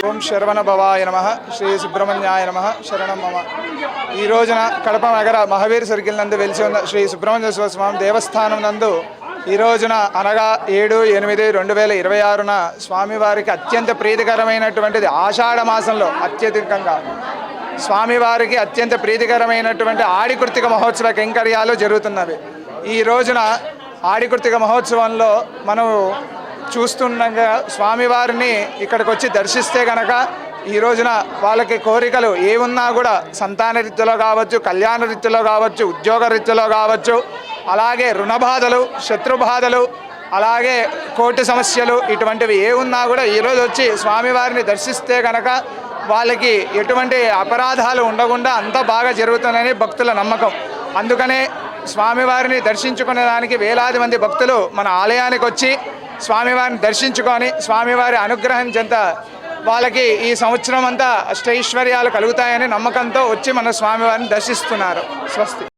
ఓం శరవణ భవాయ నమః శ్రీ సుబ్రహ్మణ్యాయ నమః శరణం మమ. ఈ రోజున కడప నగర మహావీర్ సర్కిల్ నందు వెలిసి ఉన్న శ్రీ సుబ్రహ్మణ్యేశ్వర స్వామి దేవస్థానం నందు ఈ రోజున అనగా 7/8/2026 స్వామివారికి అత్యంత ప్రీతికరమైనటువంటిది ఆషాఢ మాసంలో అత్యధికంగా స్వామివారికి అత్యంత ప్రీతికరమైనటువంటి ఆడికృతిక మహోత్సవ కైంకర్యాలు జరుగుతున్నవి. ఈ రోజున ఆడికృతిక మహోత్సవంలో మనం చూస్తుండగా స్వామివారిని ఇక్కడికి వచ్చి దర్శిస్తే కనుక ఈ రోజున వాళ్ళకి కోరికలు ఏమున్నా కూడా సంతాన రీత్యలో కావచ్చు, కళ్యాణ రీత్యలో కావచ్చు, ఉద్యోగ రీత్యలో కావచ్చు, అలాగే రుణ బాధలు, శత్రు బాధలు, అలాగే కోర్టు సమస్యలు ఇటువంటివి ఏ ఉన్నా కూడా ఈరోజు వచ్చి స్వామివారిని దర్శిస్తే కనుక వాళ్ళకి ఎటువంటి అపరాధాలు ఉండకుండా అంత బాగా జరుగుతుందని భక్తుల నమ్మకం. అందుకనే స్వామివారిని దర్శించుకునే దానికి వేలాది మంది భక్తులు మన ఆలయానికి వచ్చి స్వామివారిని దర్శించుకొని స్వామివారి అనుగ్రహం చెంత వాళ్ళకి ఈ సంవత్సరం అంతా అష్టైశ్వర్యాలు కలుగుతాయని నమ్మకంతో వచ్చి మన స్వామివారిని దర్శిస్తున్నారు. స్వస్తి.